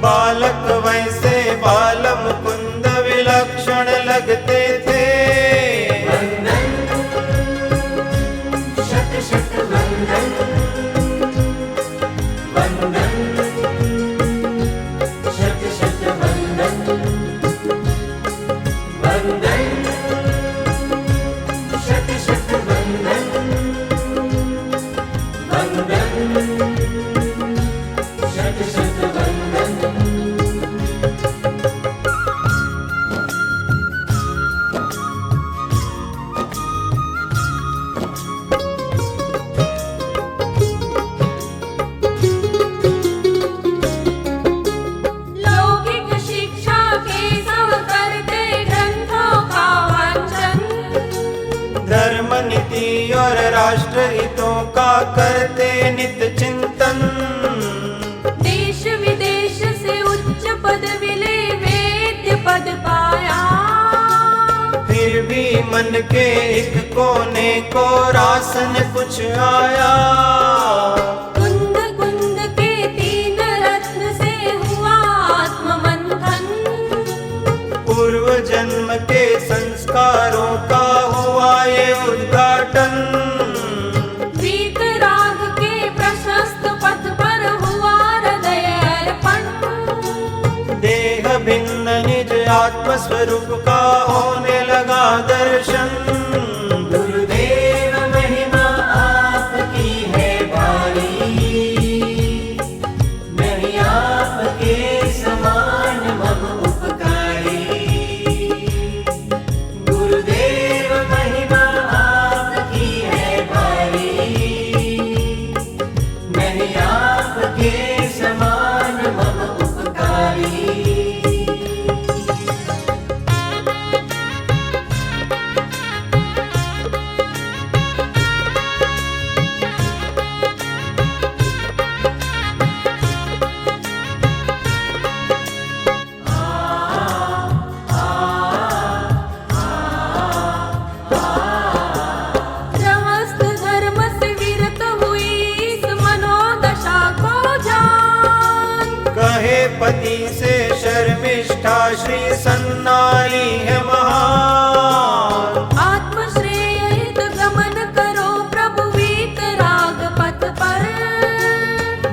बालक वैसे बाल मुकुंद विलक्षण लगते थे। वंदन शत शत वंदन, वंदन शत शत वंदन, वंदन शत शत वंदन, वंदन शत शत वंदन। लौकिक शिक्षा के सब करते ग्रंथों का वांचन, धर्म नीति और राष्ट्र हितों का करते नित चिंतन। देश विदेश से उच्च पद मिले, वेद्य पद पाया, फिर भी मन के एक कोने को रासन कुछ आया। कुंद कुंद के तीन रत्न से हुआ आत्ममंथन, पूर्व जन्म के संस्कारों का हुआ ये उद्घाटन। वीतराग के प्रशस्त पथ पर हुआ हृदय अर्पण, देह भिन्न निज आत्म स्वरूप का होने लगा दर्शन। गुरुदेव महिमा आपकी है भारी, नहीं आपके समान मम उपकारी। गुरुदेव महिमा आपकी है भारी, नहीं आपके समान मम उपकारी। गृहस्थ धर्म से विरत हुई इस मनोदशा को जान, कहे पति से शर्मिष्ठा श्री सन्नारी है महान। आत्मश्रेय हित गमन करो प्रभु वीतराग पथ पर,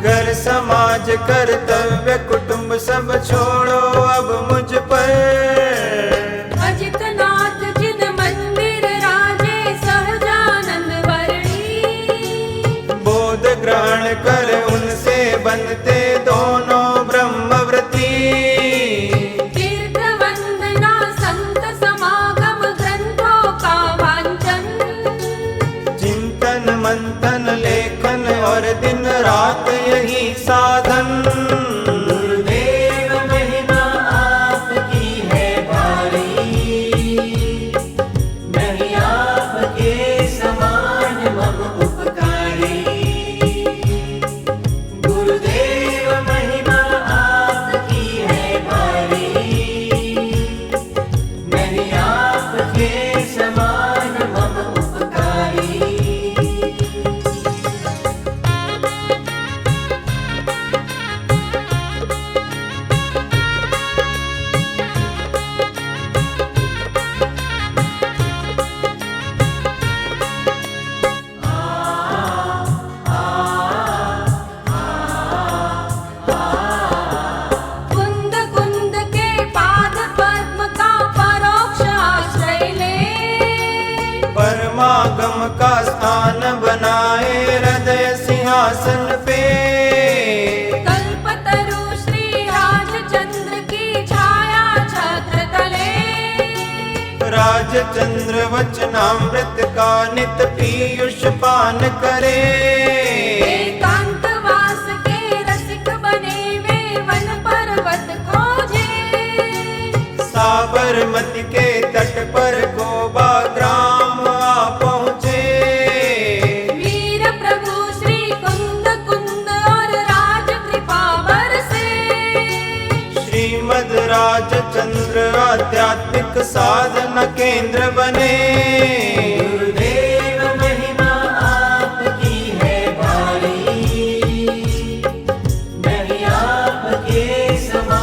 घर समाज कर्तव्य कुटुंब सब छोड़ो अब मुझ पर। अजितनाथ जिन मंदिर राजे सहजानंद वर्णी, बोध ग्रहण कर उनसे बनते दोनों ब्रह्मव्रती। तीर्थ वंदना संत समागम ग्रंथों का वांचन, चिंतन मंथन लेखन और दिन रात यही साधन। गुरुदेव महिमा आपकी है भारी, नहीं आपके समान मम उपकारी। गुरुदेव महिमा आपकी है भारी, नहीं आपके समान मम उपकारी। कुंद कुंद के पाद पद्म का परोक्ष आश्रय ले, परमागम का स्थान बनाए हृदय सिंहासन पे। कल्पतरु श्री राजचंद्र की छाया छत्र तले, राजचंद्र वचनामृत का नित पीयूष पान करे। एकांतवास के रसिक बने वे वन पर्वत खोजे, साबरमती के तट पर गोबा ग्राम आ पहुँचे। वीर प्रभु श्री कुंद कुंद और राज कृपा बरसे, श्रीमद राजचंद्र आध्यात्मिक साधना केंद्र बने। गुरुदेव महिमा आपकी है भारी, नहीं आपके समान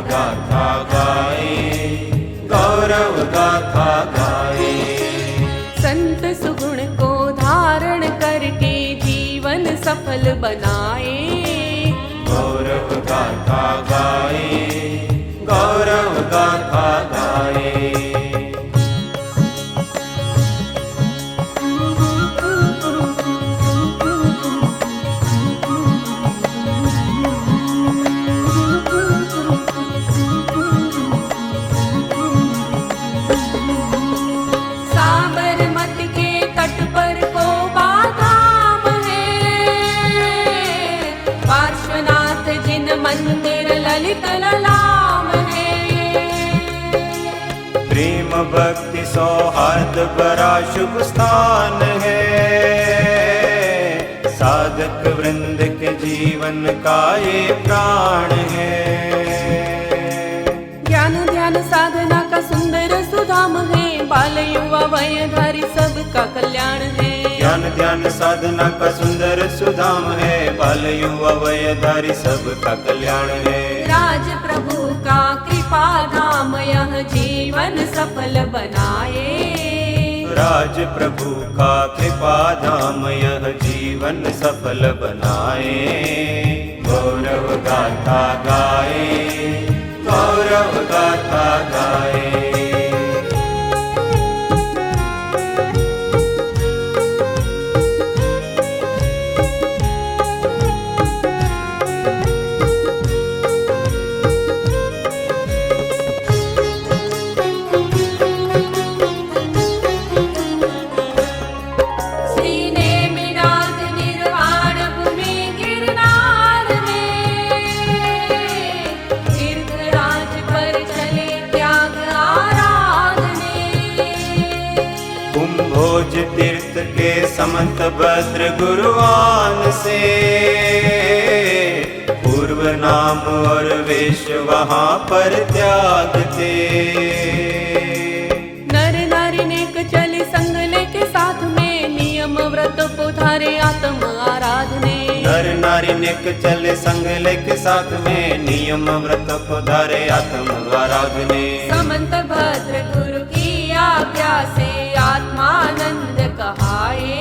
गाथा गाए, गौरव गाथा गाए। संत सुगुण को धारण करके जीवन सफल बनाए, गौरव गाथा गाए, गौरव गाथा गाए। साबरमती के तट पर को बाधाम है, पार्श्वनाथ जिन मंदिर ललित ललाम है। प्रेम भक्ति सौहार्द बड़ा शुभ स्थान है, साधक वृंद के जीवन का ये प्राण है। ज्ञान ध्यान साधना का सुंदर सुधाम है, बाल युवा वयधारी सबका कल्याण है। ज्ञान ध्यान साधना का सुंदर सुधाम है, बाल युवा वयधारी सबका कल्याण है। राज प्रभु का कृपा धाम यह जीवन सफल बनाए, राज प्रभु का कृपा धाम यह जीवन सफल बनाए। गौरव गाथा गाए, गौरव गाथा गाए। कुंभोज तीर्थ के समंत भद्र गुरुवान से, पूर्व नाम और वेश वहाँ पर त्यागते। नर नारी नेक चले संग लेके साथ में, नियम व्रत को धारे आत्म आराधने। नर नारी नेक चले संग लेके साथ में, नियम व्रत को धारे आत्म आराधने। समंत भद्र गुरु की आज्ञा से आत्मानंद कहाए,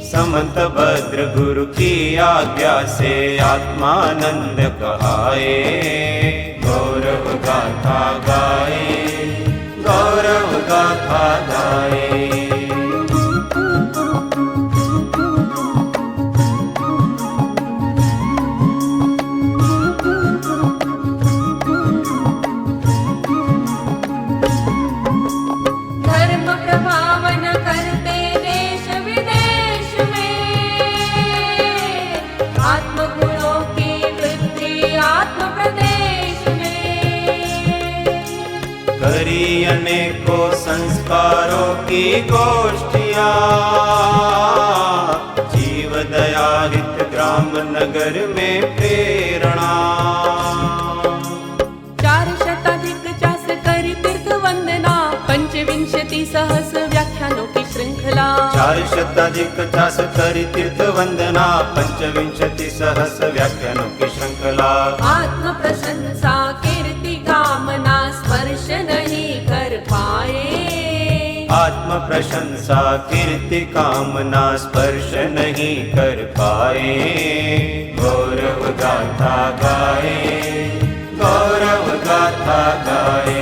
समंत भद्र गुरु की आज्ञा से आत्मानंद कहाए। गौरव गाथा गाए, गौरव गाथा गाए। धर्म प्रभावन करते देश विदेश में, आत्म गुणों की वृद्धि आत्म प्रदेश में। करी अनेकों संस्कारों की गोष्ठियाँ, जीव दया हित ग्राम नगर में प्रेरणा। 4 शताधिक चास करी तीर्थ वंदना, 25 सहस्र व्याख्यानों की श्रृंखला। 4 शताधिक चास करी तीर्थ वंदना, 25 सहस्र व्याख्यानों की श्रृंखला। आत्म प्रशंसा कीर्ति कामना स्पर्श नहीं कर पाए, आत्म प्रशंसा कीर्ति कामना स्पर्श नहीं कर पाए। गौरव गाथा गाए, गौरव गाथा गाए।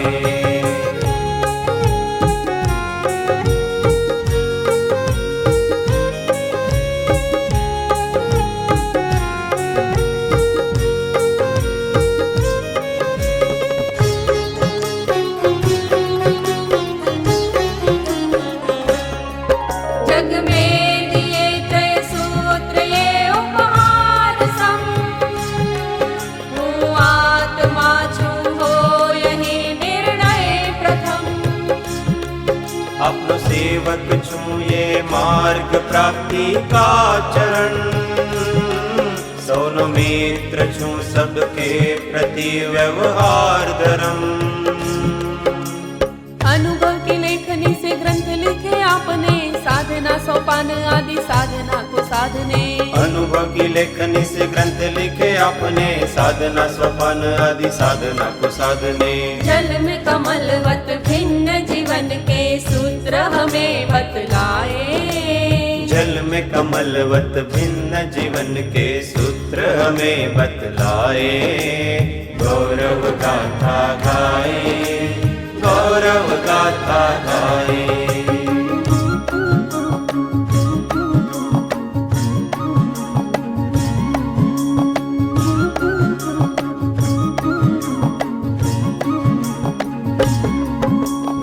जग में दिए जय सूत्र ये उपहार सम, हो आत्मा छू हो यही निर्णय प्रथम। अपनो सेवक छू ये मार्ग प्राप्ति का चरण, सोनो मित्र छू सबके प्रति व्यवहार धर्म। अनुभव की लेखनी से ग्रंथ लिखे आपने, साधना सोपान आदि साधना को साधने। अनुभव की लेखनी से ग्रंथ लिखे आपने, साधना सोपान आदि साधना को साधने। जल में कमलवत भिन्न जीवन के सूत्र हमें बतलाए। जल में कमलवत भिन्न जीवन के सूत्र हमें बतलाए। गौरव गाथा गाए, गौरव गाथा गाए।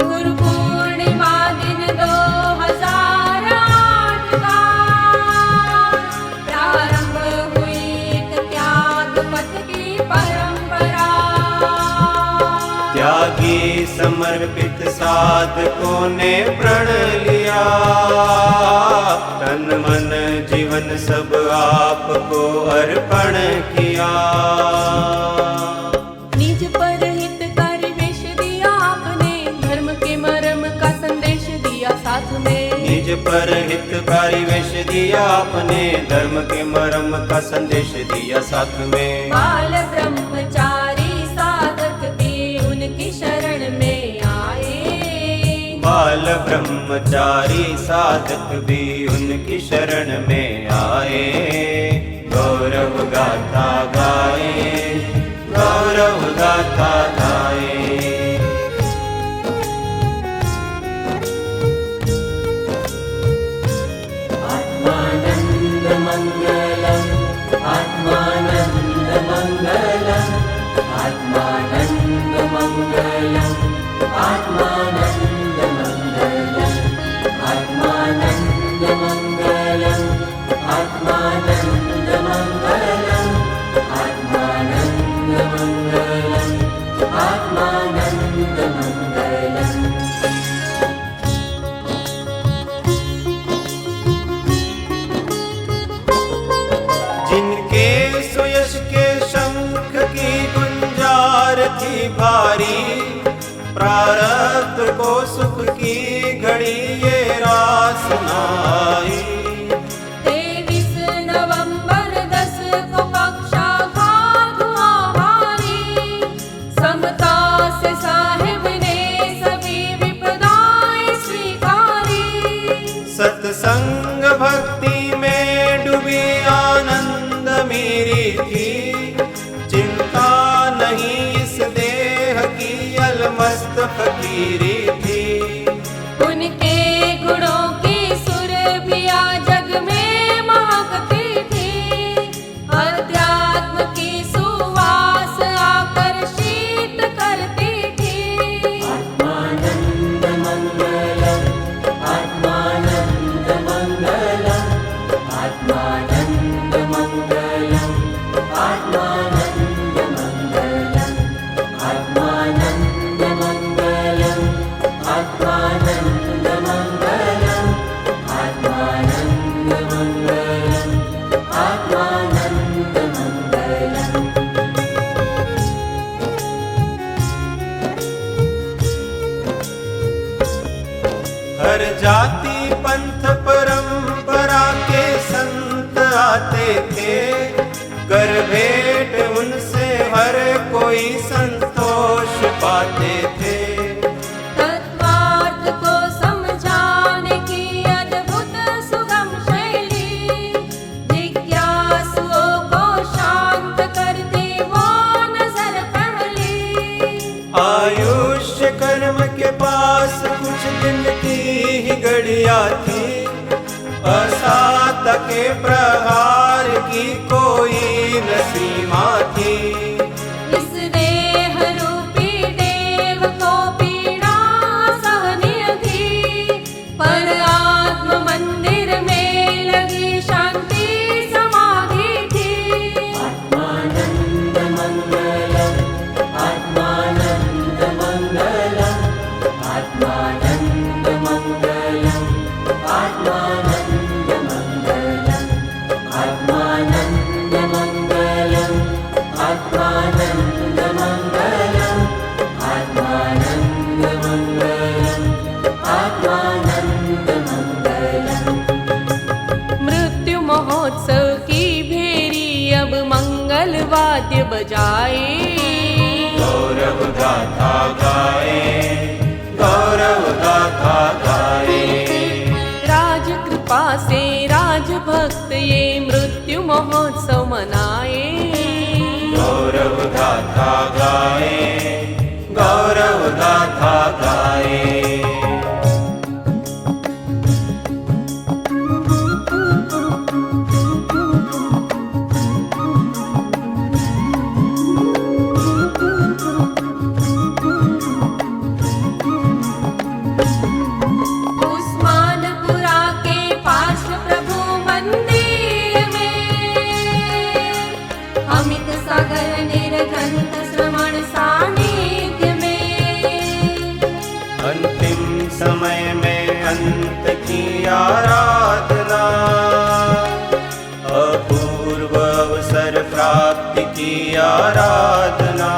गुरु पूर्णिमा दिन 2008 का प्रारंभ हुई एक त्याग पथ की परंपरा। त्यागी समर्पित साधकों ने प्रण लिया, तन मन जीवन सब आपको अर्पण किया। निज पर हितकारी वेश दिया आपने, धर्म के मर्म का संदेश दिया साथ में। निज पर हितकारी वेश दिया आपने, धर्म के मर्म का संदेश दिया साथ में। बाल ब्रह्मचारी साधक भी उनकी शरण में आए। बाल ब्रह्मचारी साधक भी उनकी शरण में आए। गौरव गाथा गाए, गौरव गाथा गाए। आत्मानंद मंगलम, आत्मानंद मंगलम, आत्मानंद मंगलम, आत्मानंद मंगलम, आत्मानंद मंगलम, आत्मानंद मंगलम, आत्मानंद मंगलम, आत्मानंद मंगलम। जिनके सुयश के शंख की गुंजार थी भारी, प्रारब्ध को सुख की घड़ी ये रास नाई। 23 नवंबर 10 को पक्षाघात हुआ भारी। समता से साहिब ने सभी विपदाएं स्वीकारी। सत्संग भक्ति में डूबी आनंद मेरी थी, चिंता नहीं इस देह की अलमस्त फकीरी थी। उनके गुणों की सुरभिया जग में महकती थी। अध्यात्म की सुवास आकर्षित करती थी। आत्मानंद मंगलम, आत्मानंद मंगलम, आत्मानंद मंगलम, आत्मानंद मंगलम, आत्मानंद मंगलम, आत्मानंद मंगलम, आत्मानंद मंगलम, आत्मानंद मंगलम। हर जाति पंथ परंपरा के संत आते थे, कर भेंट उनसे हर कोई संतोष पाते थे। तत्वार्थ को समझाने की अद्भुत सुगम शैली, जिज्ञासुओं को शांत करती वो नजर पहली। आयुष्य कर्म के पास कुछ दिन की ही घड़िया थी, असात के प्रहार की कोई न सीमा थी। इस देह रूपी देव को पीड़ा सहनीय थी, पर आत्म मंदिर में लगी शांति समाधि थी। आत्मानंद मंगलम, आत्मानंद मंगलम, आत्मानंद मंगलम, आत्मानंद मंगलम, आत्मानंद मंगलम, आत्मा गाथा गाए। उस्मानपुरा के पास प्रभु मंदिर में अमित सागर निर्घंट श्रवण सानिध्य में अंतिम समय में अंत की आराधना, अपूर्व अवसर प्राप्ति की आराधना।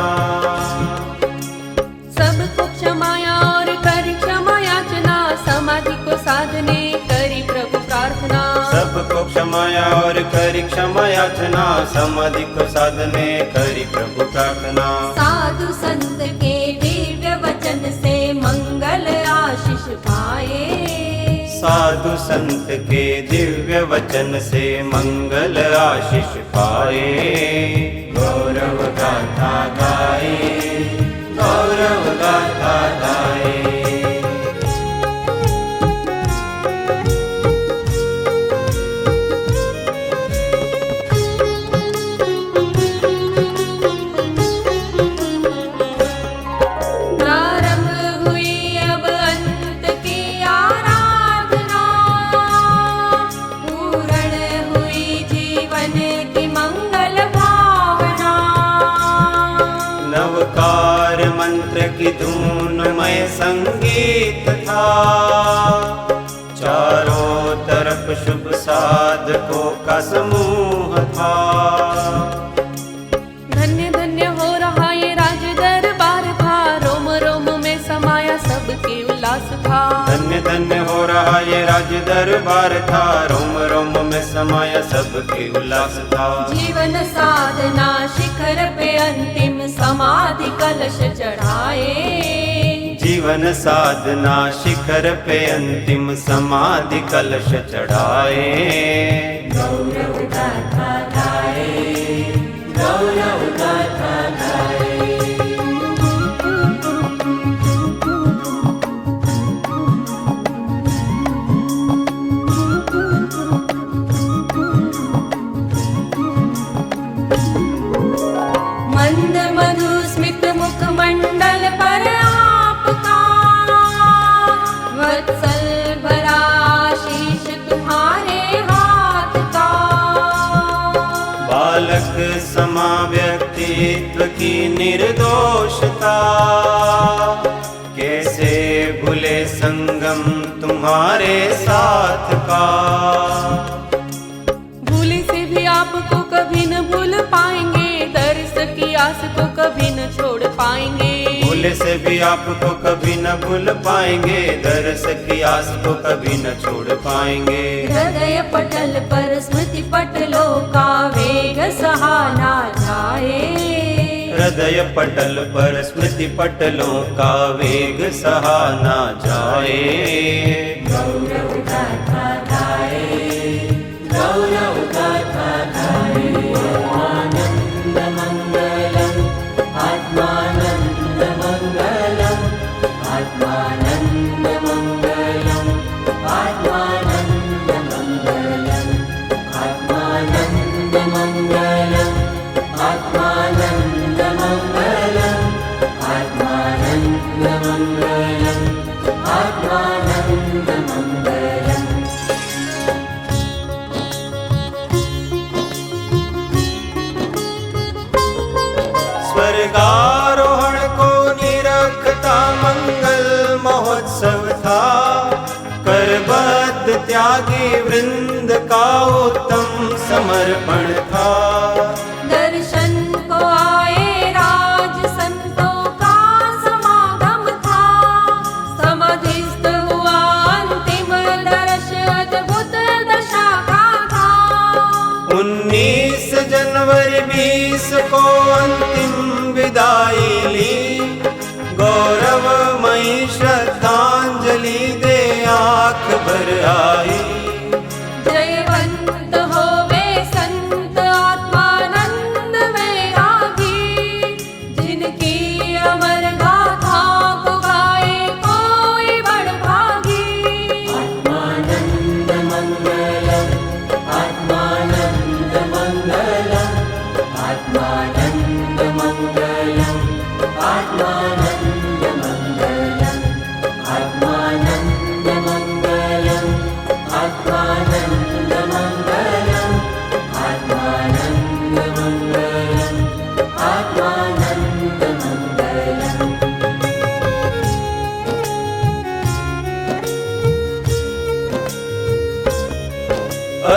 सबको क्षमाया और कर क्षमा याचना, समाधि को साधने करी प्रभु प्रार्थना। सबको क्षमाया और करी क्षमा याचना, समाधि को साधने करी प्रभु प्रार्थना। साधु संत के दिव्य वचन से मंगल आशीष पाए, साधु संत के दिव्य वचन से मंगल आशीष पाए। गौरव गाथा गाए, गौरव गाथा गाए। प्रारंभ हुई अब अंत की आराधना, पूर्ण हुई जीवन की मंगल भावना। नवकार मंत्र की धूनमय संगीत था, चारों तरफ शुभ साधकों का समूह था। धन्य धन्य हो रहा ये राज दरबार था, रोम रोम में समाया सबके उल्लास था। धन्य धन्य हो रहा ये राज दरबार था, रोम रोम में समाया सबके उल्लास था। जीवन साधना शिखर पे अंतिम समाधि कलश चढ़ाए, जीवन साधना शिखर पे अंतिम समाधि कलश चढ़ाए। गौरव गाथा गाए, गौरव गाथा गाए। मंद मधु स्मित मुख मंडल पर आपका, वत्सल भरा आशीष तुम्हारे हाथ का। बालक समा व्यक्तित्व की निर्दोषता, कैसे भूले संगम तुम्हारे साथ का। भूले से भी आपको कभी न भूल पाएंगे, दर्श की आस को कभी न छोड़ पाएंगे। भूले से भी आपको कभी न भूल पाएंगे, दर्श की आस को कभी न छोड़ पाएंगे। हृदय पटल पर स्मृति पटलों का वेग सहा ना जाए, हृदय पटल पर स्मृति पटलों का वेग सहा ना जाए। गौरव गाथा गाए, गौरव गाथा गाए। आनंद मंगलम, आत्मानंद मंगलम, आत्मानंद मंगलम, आत्मानंद मंगलम, आत्मानंद मंगलम, आत्मानंद मंगलम, आत्मानंद मंगलम, आत्मानंद मंगलम। स्वर्गारोहण को निरखता मंगल महोत्सव था, करबद्ध त्यागी वृंद का उत्तम समर्पण था। दर्शन को आए राज संतों का समागम था, समाधिस्थ हुआ अंतिम दर्श अद्भुत दशा का था। 19 जनवरी 20 को अंतिम विदाई ली, गौरवमयी श्रद्धांजलि दे आँख भर आई। जयवंत होवे संत आत्मानंद वैरागी, जिनकी अमर गाथा